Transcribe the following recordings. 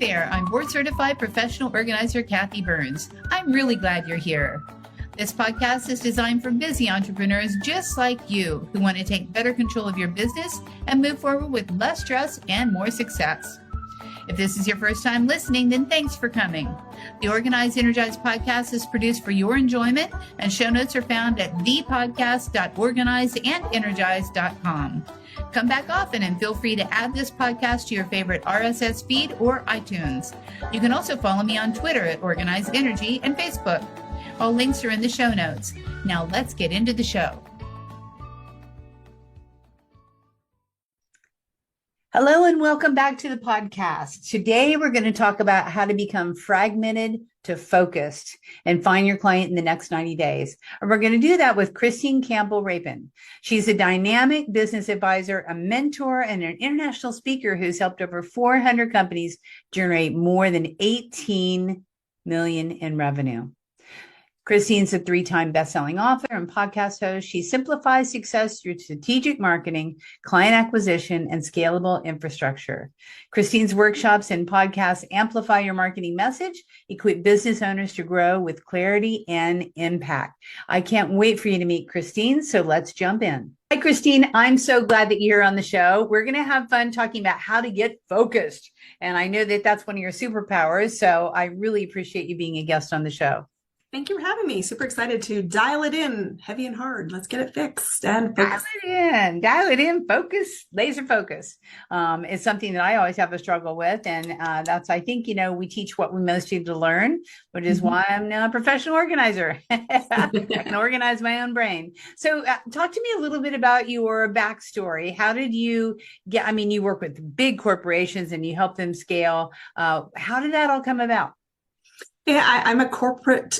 there, I'm board certified professional organizer Kathi Burns. I'm really glad you're here. This podcast is designed for busy entrepreneurs just like you who want to take better control of your business and move forward with less stress and more success. If this is your first time listening, then thanks for coming. The Organize Energize podcast is produced for your enjoyment, and show notes are found at thepodcast.organizeandenergize.com. Come back often and feel free to add this podcast to your favorite RSS feed or iTunes. You can also follow me on Twitter at Organize Energy and Facebook. All links are in the show notes. Now let's get into the show. Hello and welcome back to the podcast. Today we're going to talk about how to become fragmented to focused and find your client in the next 90 days. And we're going to do that with Christine Campbell-Rapin. She's a dynamic business advisor, a mentor, and an international speaker who's helped over 400 companies generate more than 18 million in revenue. Christine's a 3-time best-selling author and podcast host. She simplifies success through strategic marketing, client acquisition, and scalable infrastructure. Christine's workshops and podcasts amplify your marketing message, equip business owners to grow with clarity and impact. I can't wait for you to meet Christine, so let's jump in. Hi, Christine. I'm so glad that you're on the show. We're going to have fun talking about how to get focused. And I know that that's one of your superpowers, so I really appreciate you being a guest on the show. Thank you for having me. Super excited to dial it in heavy and hard. Let's get it fixed and focus. Dial it in, focus, laser focus. It's something that I always have a struggle with. And that's, I think, we teach what we most need to learn, which is why I'm now a professional organizer. I can organize my own brain. So talk to me a little bit about your backstory. How did you get, you work with big corporations and you help them scale. How did that all come about? Yeah, I'm a corporate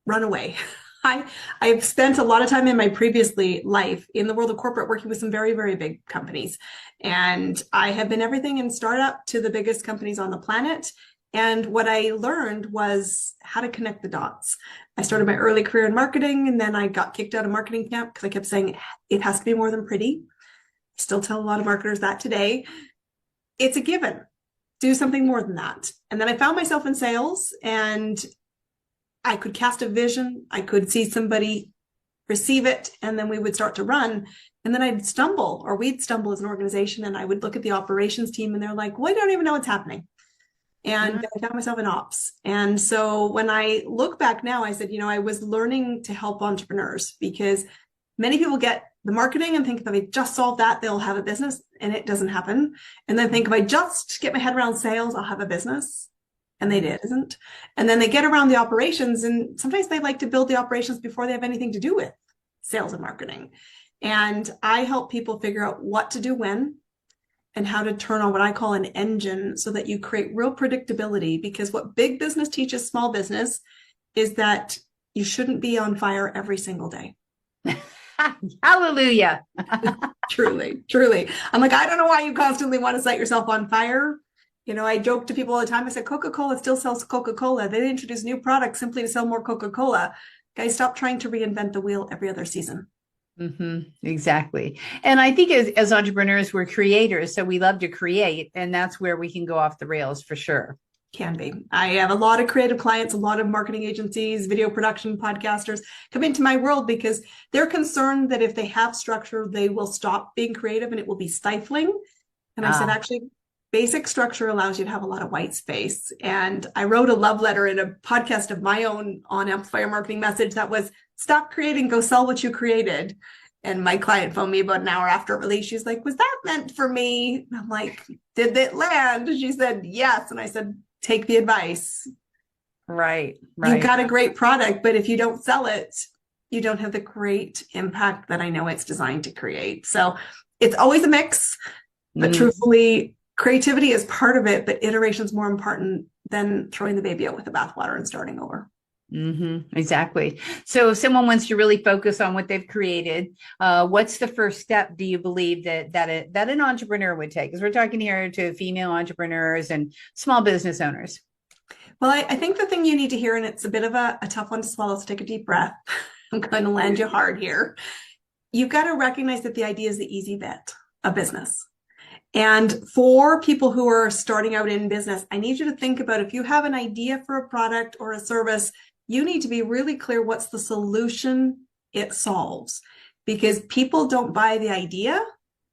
runaway. I've spent a lot of time in my previous life in the world of corporate working with some very, very big companies. And I have been everything in startup to the biggest companies on the planet. And what I learned was how to connect the dots. I started my early career in marketing, and then I got kicked out of marketing camp because I kept saying it has to be more than pretty. I still tell a lot of marketers that today. It's a given. Do something more than that. And then I found myself in sales, and I could cast a vision. I could see somebody receive it, and then we would start to run. And then we'd stumble as an organization, and I would look at the operations team, and they're like, well, I don't even know what's happening. And I found myself in ops. And so when I look back now, I said, I was learning to help entrepreneurs, because many people get the marketing and think if I just solve that, they'll have a business, and it doesn't happen. And then think if I just get my head around sales, I'll have a business, and they didn't. And then they get around the operations, and sometimes they like to build the operations before they have anything to do with sales and marketing. And I help people figure out what to do when and how to turn on what I call an engine so that you create real predictability, because what big business teaches small business is that you shouldn't be on fire every single day. Hallelujah. Truly. I'm like, I don't know why you constantly want to set yourself on fire. I joke to people all the time. I said, Coca-Cola still sells Coca-Cola. They introduce new products simply to sell more Coca-Cola. Guys, stop trying to reinvent the wheel every other season. Exactly. And I think as entrepreneurs, we're creators. So we love to create, and that's where we can go off the rails for sure. Can be. I have a lot of creative clients, a lot of marketing agencies, video production, podcasters come into my world because they're concerned that if they have structure, they will stop being creative and it will be stifling. And I said, actually, basic structure allows you to have a lot of white space. And I wrote a love letter in a podcast of my own on Amplify Your Marketing Message that was, stop creating, go sell what you created. And my client phoned me about an hour after release. She's like, was that meant for me? And I'm like, did it land? She said, yes. And I said, take the advice. Right. You've got a great product, but if you don't sell it, you don't have the great impact that I know it's designed to create. So it's always a mix, but truthfully, creativity is part of it, but iteration is more important than throwing the baby out with the bathwater and starting over. Exactly. So if someone wants to really focus on what they've created, what's the first step, do you believe, that an entrepreneur would take? Because we're talking here to female entrepreneurs and small business owners. Well, I think the thing you need to hear, and it's a bit of a tough one to swallow, so take a deep breath. I'm going to land you hard here. You've got to recognize that the idea is the easy bit of business. And for people who are starting out in business, I need you to think about, if you have an idea for a product or a service, you need to be really clear what's the solution it solves, because people don't buy the idea,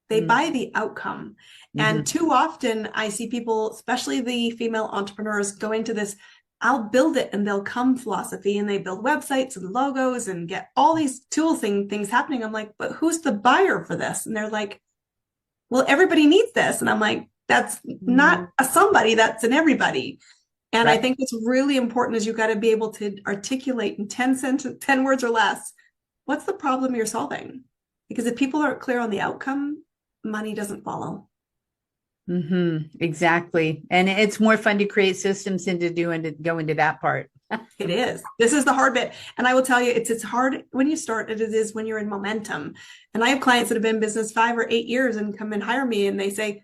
they buy the outcome. And too often I see people, especially the female entrepreneurs, go into this I'll build it and they'll come philosophy, and they build websites and logos and get all these tools things happening. I'm like, but who's the buyer for this? And they're like, well, everybody needs this. And I'm like, that's not a somebody, that's an everybody. And right. I think what's really important is you got to be able to articulate in 10 words or less, what's the problem you're solving? Because if people aren't clear on the outcome, money doesn't follow. Exactly. And it's more fun to create systems than to go into that part. It is. This is the hard bit. And I will tell you, it's hard when you start, it is when you're in momentum. And I have clients that have been in business 5 or 8 years and come and hire me, and they say,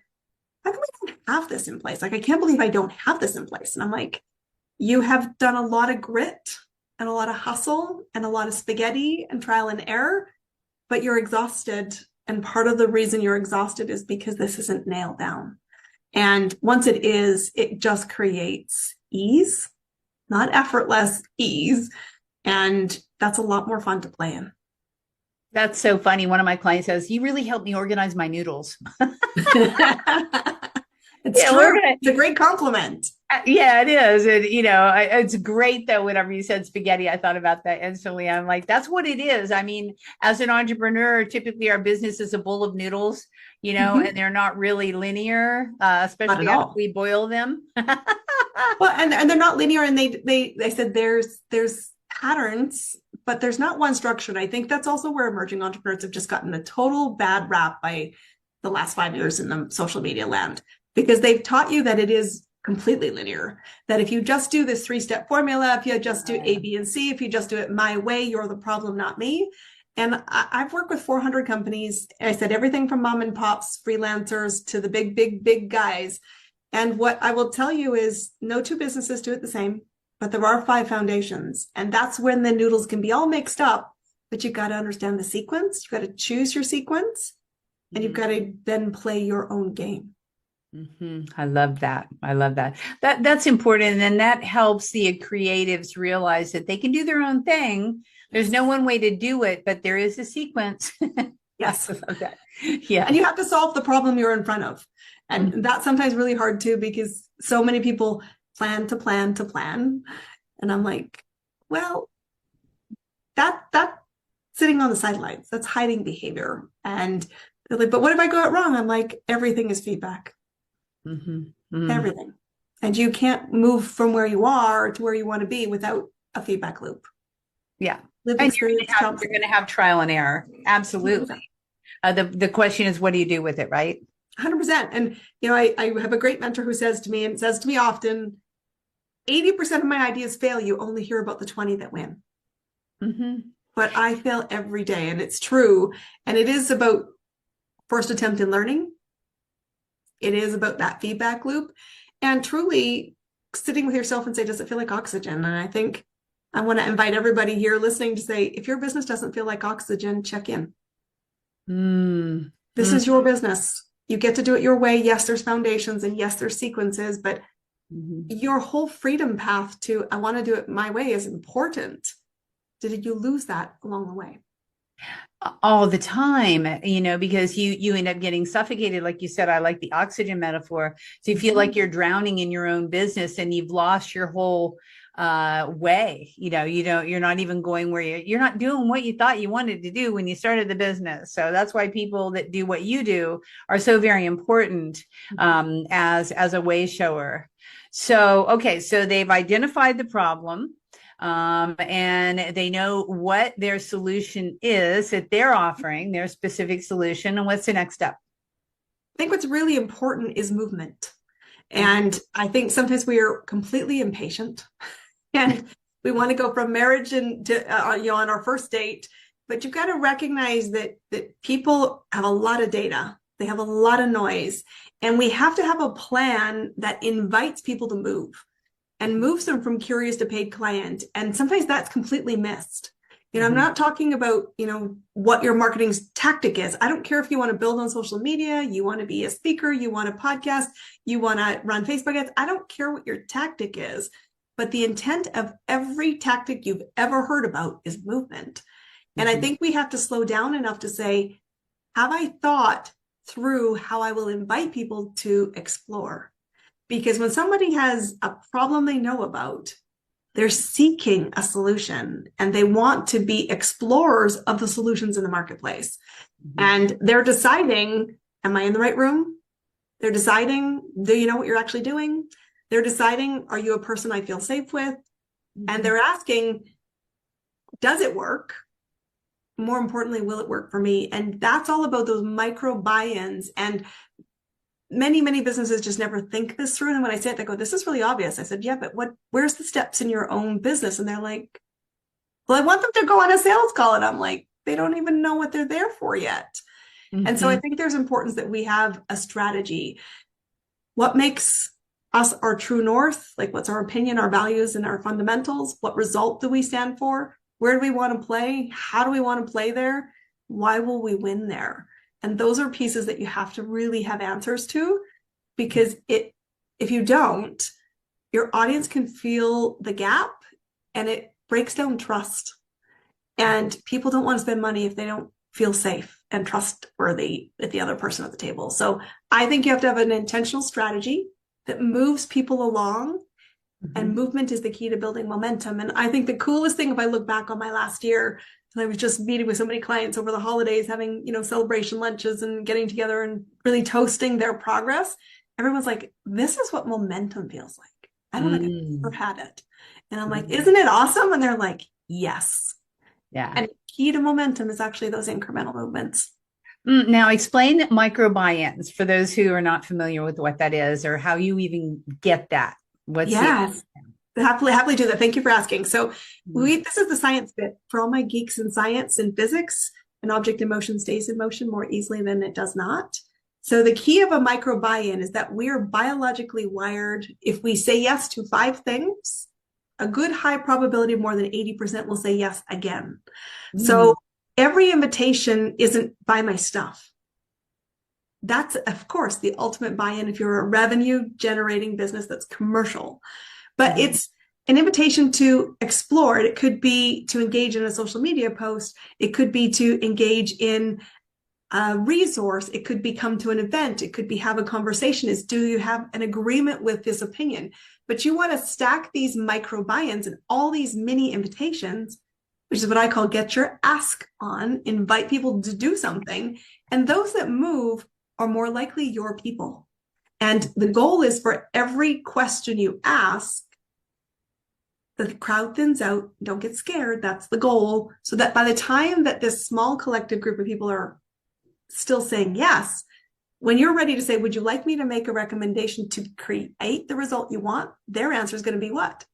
how come we don't have this in place? Like, I can't believe I don't have this in place. And I'm like, you have done a lot of grit and a lot of hustle and a lot of spaghetti and trial and error, but you're exhausted. And part of the reason you're exhausted is because this isn't nailed down. And once it is, it just creates ease, not effortless ease. And that's a lot more fun to play in. That's so funny. One of my clients says, you really helped me organize my noodles. It's true. It's a great compliment. Yeah, it is. And, it's great though. Whenever you said spaghetti, I thought about that instantly. I'm like, that's what it is. I mean, as an entrepreneur, typically our business is a bowl of noodles, and they're not really linear, especially after we boil them. Well, and they're not linear. And they said there's patterns, but there's not one structure. And I think that's also where emerging entrepreneurs have just gotten a total bad rap by the last 5 years in the social media land, because they've taught you that it is completely linear, that if you just do this 3-step formula, if you just do A, B, and C, if you just do it my way, you're the problem, not me. And I've worked with 400 companies. I said everything from mom and pops, freelancers, to the big guys. And what I will tell you is no two businesses do it the same, but there are 5 foundations. And that's when the noodles can be all mixed up, but you've got to understand the sequence. You've got to choose your sequence, and you've got to then play your own game. I love that. That's important. And that helps the creatives realize that they can do their own thing. There's no one way to do it, but there is a sequence. Yes. I love that. Yeah. And you have to solve the problem you're in front of. And that's sometimes really hard too, because so many people plan to plan to plan. And I'm like, well, that's sitting on the sidelines. That's hiding behavior. And they're like, but what if I go it wrong? I'm like, everything is feedback. Everything. And you can't move from where you are to where you want to be without a feedback loop. Yeah. Lived And experience you're going to have trial and error. Absolutely. The question is, what do you do with it? Right. 100%. And, I have a great mentor who says to me often, 80% of my ideas fail. You only hear about the 20 that win. But I fail every day, and it's true. And it is about first attempt in learning. It is about that feedback loop, and truly sitting with yourself and say, does it feel like oxygen? And I think I want to invite everybody here listening to say, if your business doesn't feel like oxygen, check in. This is your business. You get to do it your way. Yes, there's foundations, and yes, there's sequences, but your whole freedom path to, I want to do it my way, is important. Did you lose that along the way? All the time, because you end up getting suffocated. Like you said, I like the oxygen metaphor. So you feel like you're drowning in your own business, and you've lost your whole way. You're not even going where you're not doing what you thought you wanted to do when you started the business. So that's why people that do what you do are so very important as a way shower. So, okay. So they've identified the problem. And they know what their solution is that they're offering, their specific solution. And what's the next step? I think what's really important is movement. And I think sometimes we are completely impatient, and we want to go from marriage and to, on our first date, but you've got to recognize that people have a lot of data. They have a lot of noise, and we have to have a plan that invites people to move and moves them from curious to paid client. And sometimes that's completely missed. I'm not talking about, what your marketing tactic is. I don't care if you want to build on social media, you want to be a speaker, you want a podcast, you want to run Facebook ads. I don't care what your tactic is, but the intent of every tactic you've ever heard about is movement. And I think we have to slow down enough to say, have I thought through how I will invite people to explore? Because when somebody has a problem they know about, they're seeking a solution and they want to be explorers of the solutions in the marketplace. And they're deciding, am I in the right room? They're deciding, do you know what you're actually doing? They're deciding, are you a person I feel safe with? And they're asking, does it work? More importantly, will it work for me? And that's all about those micro buy-ins. And many businesses just never think this through. And when I say it, they go, this is really obvious. I said, yeah, but where's the steps in your own business? And they're like, well, I want them to go on a sales call. And I'm like, they don't even know what they're there for yet. And so I think there's importance that we have a strategy. What makes us our true north? Like, what's our opinion, our values, and our fundamentals? What result do we stand for? Where do we want to play? How do we want to play there? Why will we win there? And those are pieces that you have to really have answers to, because if you don't, your audience can feel the gap and it breaks down trust. And people don't want to spend money if they don't feel safe and trustworthy with the other person at the table. So I think you have to have an intentional strategy that moves people along. And movement is the key to building momentum. And I think the coolest thing, if I look back on my last year, I was just meeting with so many clients over the holidays, having, celebration lunches and getting together and really toasting their progress. Everyone's like, this is what momentum feels like. I don't think I've ever had it. And I'm like, isn't it awesome? And they're like, yes. Yeah. And key to momentum is actually those incremental movements. Now explain micro buy-ins for those who are not familiar with what that is or how you even get that. Yes. Happily do that. Thank you for asking. So this is the science bit for all my geeks in science and physics. An object in motion stays in motion more easily than it does not. So the key of a micro buy-in is that we're biologically wired. If we say yes to 5 things, a good high probability of more than 80% will say yes again. So every invitation isn't buy my stuff. That's, of course, the ultimate buy-in if you're a revenue generating business that's commercial. But it's an invitation to explore it. It could be to engage in a social media post. It could be to engage in a resource. It could be come to an event. It could be have a conversation. Do you have an agreement with this opinion? But you want to stack these micro buy-ins and all these mini invitations, which is what I call get your ask on, invite people to do something. And those that move are more likely your people. And the goal is for every question you ask, the crowd thins out. Don't get scared. That's the goal. So that by the time that this small collective group of people are still saying yes, when you're ready to say, would you like me to make a recommendation to create the result you want? Their answer is going to be what?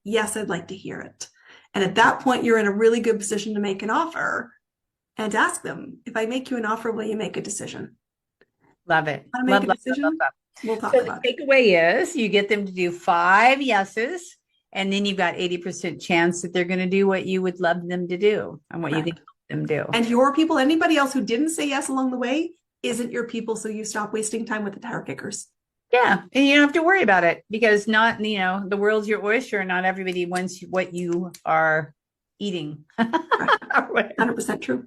Yes, I'd like to hear it. And at that point, you're in a really good position to make an offer and ask them, if I make you an offer, will you make a decision? Love it. Love. We'll talk about the takeaway is you get them to do 5 yeses, and then you've got 80% chance that they're going to do what you would love them to do and what you think them do. And your people, anybody else who didn't say yes along the way, isn't your people. So you stop wasting time with the tire kickers. Yeah. And you don't have to worry about it because the world's your oyster and not everybody wants what you are eating. 100% true.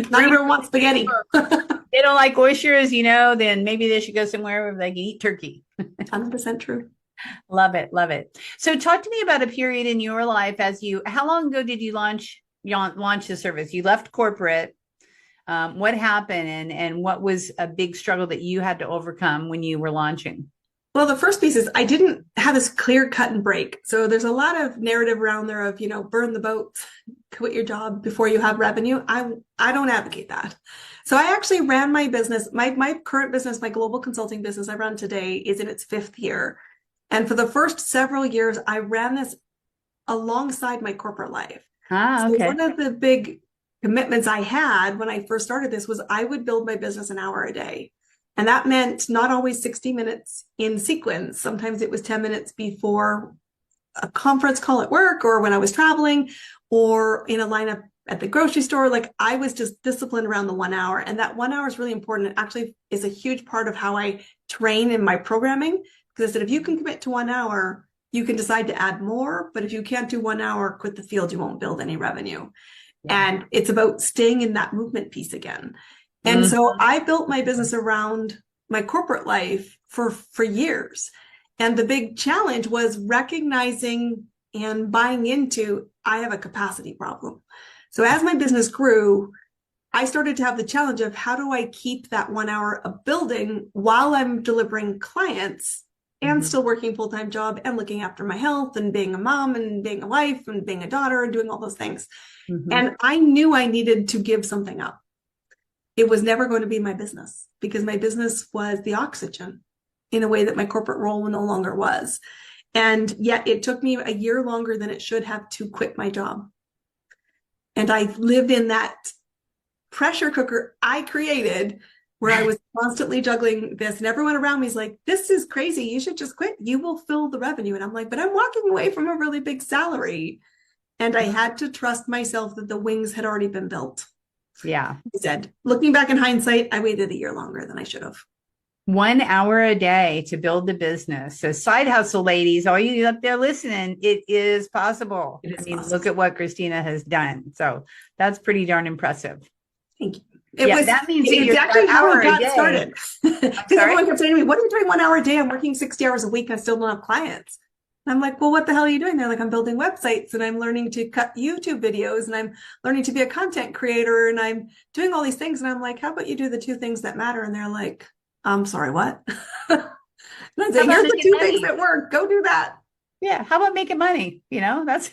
Not everyone wants spaghetti. They don't like oysters, then maybe they should go somewhere where they can eat turkey. 100% true. Love it. Love it. So talk to me about a period in your life how long ago did you launch the service? You left corporate. What happened and what was a big struggle that you had to overcome when you were launching? Well, the first piece is I didn't have this clear cut and break. So there's a lot of narrative around there of, burn the boats, quit your job before you have revenue. I don't advocate that. So I actually ran my business. My current business, my global consulting business I run today is in its 5th year. And for the first several years, I ran this alongside my corporate life. So one of the big commitments I had when I first started this was I would build my business an hour a day. And that meant not always 60 minutes in sequence. Sometimes it was 10 minutes before a conference call at work or when I was traveling, or in a lineup at the grocery store. Like I was just disciplined around the 1 hour. And that 1 hour is really important. It actually is a huge part of how I train in my programming. Because I said, if you can commit to 1 hour, you can decide to add more. But if you can't do 1 hour, quit the field, you won't build any revenue. Yeah. And it's about staying in that movement piece again. And so I built my business around my corporate life for years. And the big challenge was recognizing and buying into, I have a capacity problem. So as my business grew, I started to have the challenge of how do I keep that 1 hour of building while I'm delivering clients and still working full-time job and looking after my health and being a mom and being a wife and being a daughter and doing all those things. And I knew I needed to give something up. It was never going to be my business because my business was the oxygen in a way that my corporate role no longer was. And yet it took me a year longer than it should have to quit my job. And I lived in that pressure cooker I created where I was constantly juggling this. And everyone around me is like, this is crazy. You should just quit. You will fill the revenue. And I'm like, but I'm walking away from a really big salary. And I had to trust myself that the wings had already been built. Yeah. I said, looking back in hindsight, I waited a year longer than I should have. 1 hour a day to build the business. So side hustle ladies, all you up there listening, it is possible. Possible. Look at what Christina has done. So that's pretty darn impressive. Thank you. That means it's actually how it got started. Because everyone kept saying to me, what are you doing 1 hour a day? I'm working 60 hours a week. I still don't have clients. And I'm like, well, what the hell are you doing? They're like, I'm building websites and I'm learning to cut YouTube videos and I'm learning to be a content creator and I'm doing all these things. And I'm like, how about you do the two things that matter? And they're like, I'm sorry, what? And I say, here's the two things that work. Go do that. Yeah. How about making money? That's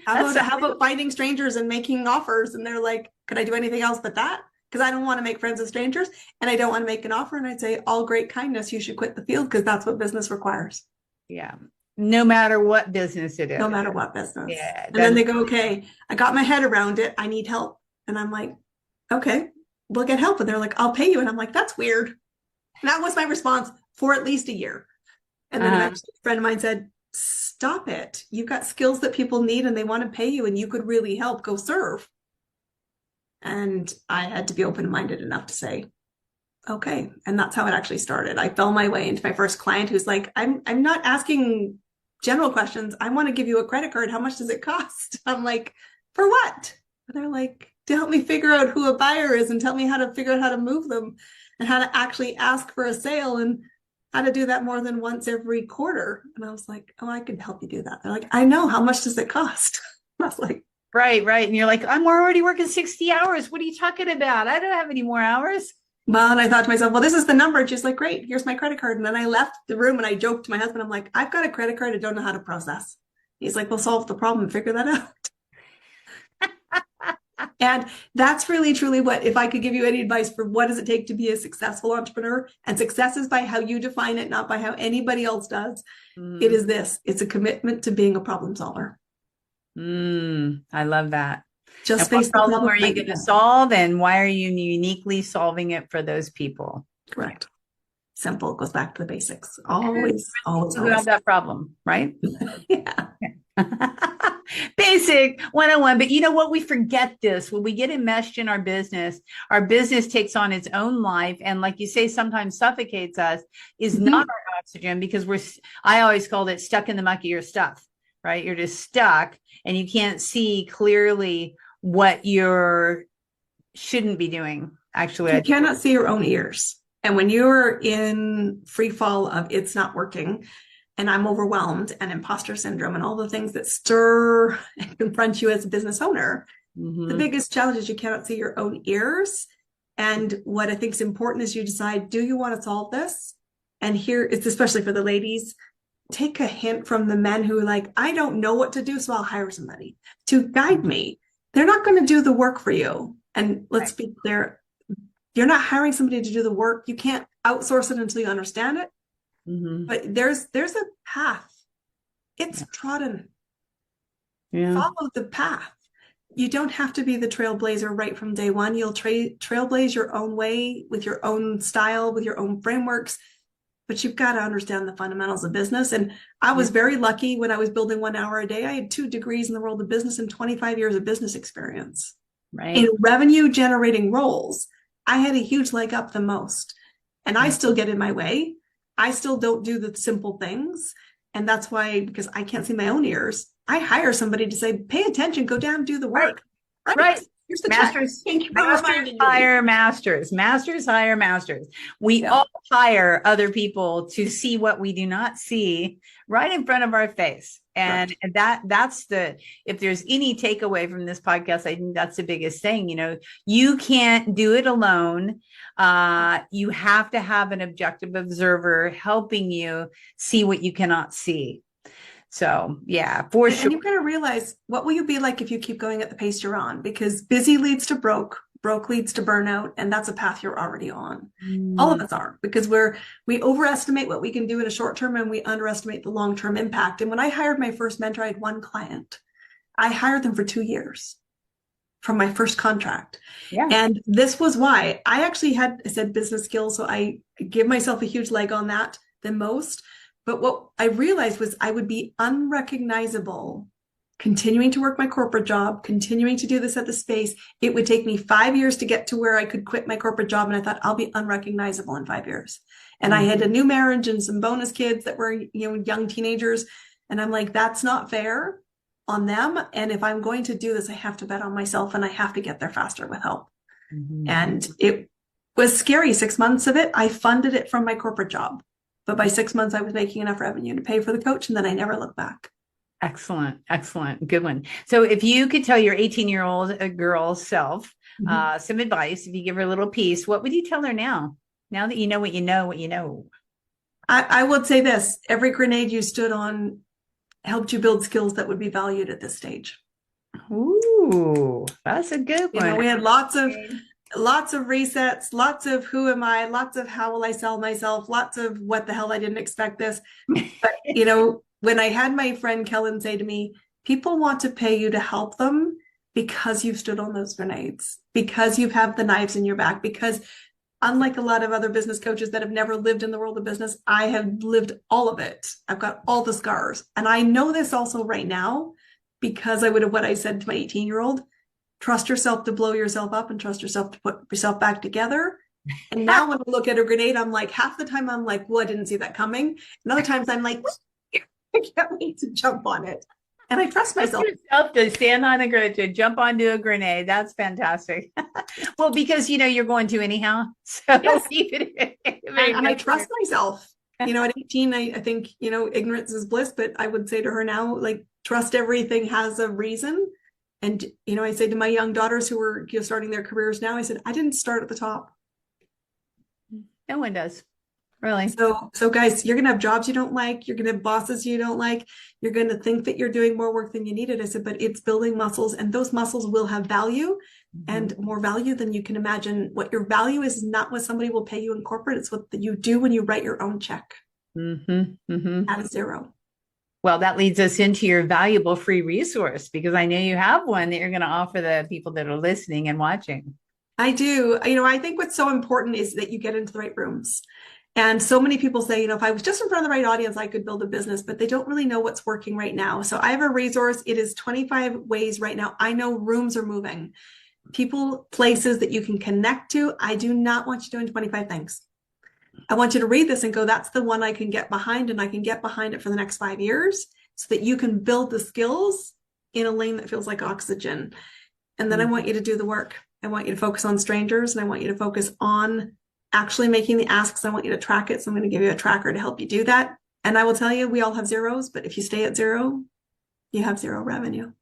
how about finding strangers and making offers? And they're like, could I do anything else but that? Because I don't want to make friends with strangers and I don't want to make an offer. And I'd say, all great kindness, you should quit the field because that's what business requires. Yeah. No matter what business it is. No matter what business. Yeah. And then they go, okay, I got my head around it. I need help. And I'm like, okay, we'll get help. And they're like, I'll pay you. And I'm like, that's weird. And that was my response for at least a year. And then eventually a friend of mine said, stop it. You've got skills that people need and they want to pay you and you could really help. Go serve. And I had to be open-minded enough to say, okay. And that's how it actually started. I fell my way into my first client who's like, I'm not asking general questions. I want to give you a credit card. How much does it cost? I'm like, for what? And they're like, to help me figure out who a buyer is and tell me how to figure out how to move them and how to actually ask for a sale and how to do that more than once every quarter. And I was like, oh, I could help you do that. They're like, I know. How much does it cost? I was like, right. And you're like, I'm already working 60 hours. What are you talking about? I don't have any more hours. Well, and I thought to myself, well, this is the number. And she's like, great, here's my credit card. And then I left the room and I joked to my husband, I'm like, I've got a credit card I don't know how to process. He's like, we'll solve the problem and figure that out. And that's really, truly what, if I could give you any advice for what does it take to be a successful entrepreneur, and success is by how you define it, not by how anybody else does. It is this. It's a commitment to being a problem solver. I love that. Just what problem are you going to solve and why are you uniquely solving it for those people? Correct. Simple. Goes back to the basics. Always. You have that problem, right? Yeah. Basic 101. But you know what? We forget this. When we get enmeshed in our business takes on its own life. And like you say, sometimes suffocates us, is not our oxygen because I always called it stuck in the muck of your stuff, right? You're just stuck and you can't see clearly what you shouldn't be doing. Actually, you cannot see your own ears. And when you're in free fall of it's not working and I'm overwhelmed and imposter syndrome and all the things that stir and confront you as a business owner, the biggest challenge is you cannot see your own ears. And what I think is important is you decide, do you want to solve this? And here it's especially for the ladies, take a hint from the men who are like, I don't know what to do, so I'll hire somebody to guide me. They're not going to do the work for you. And let's be clear, you're not hiring somebody to do the work. You can't outsource it until you understand it. But there's a path. It's trodden. Yeah. Follow the path. You don't have to be the trailblazer right from day one. You'll trailblaze your own way with your own style, with your own frameworks. but you've got to understand the fundamentals of business. And I was very lucky when I was building 1 hour a day. I had 2 degrees in the world of business and 25 years of business experience. Right. In revenue generating roles, I had a huge leg up the most. And I still get in my way. I still don't do the simple things. And that's why, because I can't see my own ears, I hire somebody to say, pay attention, go down, do the work. Right. Here's the Masters, check. Thank you for masters reminding me. hire masters. Masters hire masters. We all hire other people to see what we do not see right in front of our face. And that's if there's any takeaway from this podcast, I think that's the biggest thing. You can't do it alone. You have to have an objective observer helping you see what you cannot see. So yeah, for sure. And you've got to realize, what will you be like if you keep going at the pace you're on? Because busy leads to broke leads to burnout, and that's a path you're already on. All of us are, because we overestimate what we can do in a short term and we underestimate the long-term impact. And when I hired my first mentor, I had 1 client. I hired them for 2 years from my first contract. Yeah. And this was why I actually I said business skills. So I give myself a huge leg on that than most. But what I realized was I would be unrecognizable continuing to work my corporate job, continuing to do this at the space. It would take me 5 years to get to where I could quit my corporate job. And I thought, I'll be unrecognizable in 5 years. And I had a new marriage and some bonus kids that were, young teenagers. And I'm like, that's not fair on them. And if I'm going to do this, I have to bet on myself, and I have to get there faster with help. And it was scary. 6 months of it, I funded it from my corporate job. But by 6 months, I was making enough revenue to pay for the coach. And then I never looked back. Excellent. Excellent. Good one. So if you could tell your 18-year-old girl self some advice, if you give her a little piece, what would you tell her now that you know what you know? I would say this: every grenade you stood on helped you build skills that would be valued at this stage. Ooh, that's a good one. We had lots of resets, lots of who am I, lots of how will I sell myself, lots of what the hell, I didn't expect this. But, when I had my friend Kellen say to me, people want to pay you to help them because you've stood on those grenades, because you have the knives in your back, because unlike a lot of other business coaches that have never lived in the world of business, I have lived all of it. I've got all the scars. And I know this also right now because what I said to my 18-year-old, trust yourself to blow yourself up and trust yourself to put yourself back together. And now when I look at a grenade, I'm like, half the time I'm like, well, I didn't see that coming. And other times I'm like, I can't wait to jump on it. And I trust myself. To stand on a grenade, to jump onto a grenade. That's fantastic. Well, because, you're going to anyhow. So yes. And I trust myself. At 18, I think, ignorance is bliss, but I would say to her now, like, trust everything has a reason. And, I say to my young daughters who are starting their careers now, I said, I didn't start at the top. No one does. Really. So guys, you're going to have jobs you don't like. You're going to have bosses you don't like. You're going to think that you're doing more work than you needed. I said, but it's building muscles, and those muscles will have value and more value than you can imagine. What your value is not what somebody will pay you in corporate. It's what you do when you write your own check. At a zero. Well, that leads us into your valuable free resource, because I know you have one that you're going to offer the people that are listening and watching. I do. I think what's so important is that you get into the right rooms. And so many people say, if I was just in front of the right audience, I could build a business, but they don't really know what's working right now. So I have a resource. It is 25 ways right now. I know rooms are moving. People, places that you can connect to. I do not want you doing 25 things. I want you to read this and go, that's the one I can get behind, and I can get behind it for the next 5 years so that you can build the skills in a lane that feels like oxygen. And then I want you to do the work. I want you to focus on strangers, and I want you to focus on actually making the asks. I want you to track it. So I'm going to give you a tracker to help you do that. And I will tell you, we all have zeros, but if you stay at zero, you have zero revenue.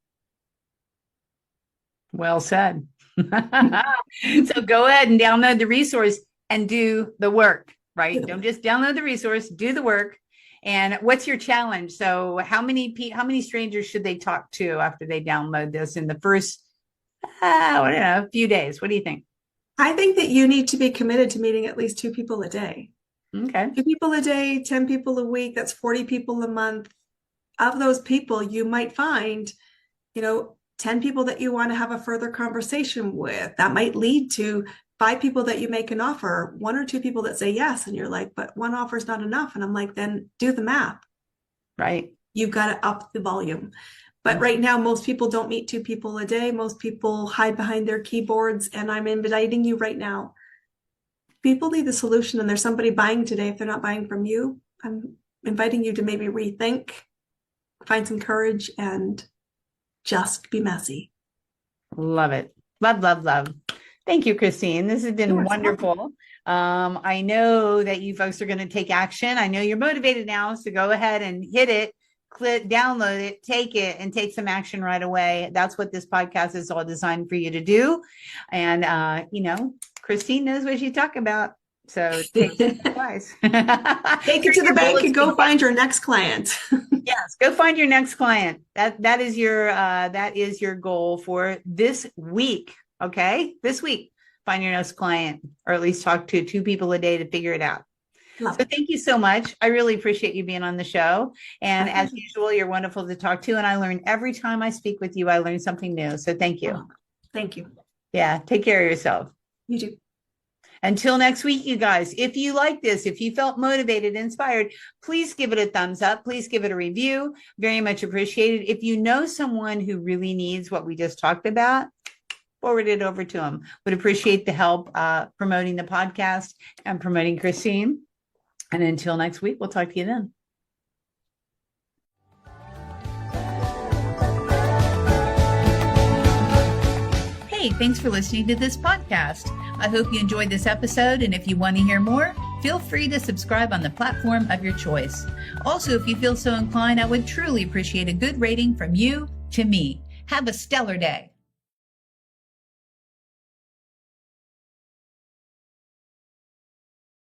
Well said. So go ahead and download the resource and do the work, right? Don't just download the resource, do the work. And what's your challenge? So how many strangers should they talk to after they download this in the first, few days? What do you think? I think that you need to be committed to meeting at least 2 people a day. Okay. 2 people a day, 10 people a week, that's 40 people a month. Of those people, you might find, 10 people that you want to have a further conversation with. That might lead to 5 people that you make an offer, 1 or 2 people that say yes, and you're like, but 1 offer is not enough. And I'm like, then do the math. Right. You've got to up the volume. But right now, most people don't meet 2 people a day. Most people hide behind their keyboards. And I'm inviting you right now. People need the solution, and there's somebody buying today. If they're not buying from you, I'm inviting you to maybe rethink, find some courage, and just be messy. Love it. Love, love, love. Thank you, Christine. This has been wonderful. I know that you folks are going to take action. I know you're motivated now, so go ahead and hit it, click, download it, take it, and take some action right away. That's what this podcast is all designed for you to do. And, Christine knows what she's talking about. So take advice. Take it to the bank and go find your next client. Yes, go find your next client. That is your goal for this week. Okay, this week, find your next client, or at least talk to 2 people a day to figure it out. So thank you so much. I really appreciate you being on the show. And as usual, you're wonderful to talk to. And I learn every time I speak with you, I learn something new. So thank you. Thank you. Yeah, take care of yourself. You too. Until next week, you guys, if you like this, if you felt motivated, inspired, please give it a thumbs up. Please give it a review. Very much appreciated. If you know someone who really needs what we just talked about, forward it over to them. Would appreciate the help promoting the podcast and promoting Christine. And until next week, we'll talk to you then. Hey, thanks for listening to this podcast. I hope you enjoyed this episode, and if you want to hear more, feel free to subscribe on the platform of your choice. Also, if you feel so inclined, I would truly appreciate a good rating from you to me. Have a stellar day.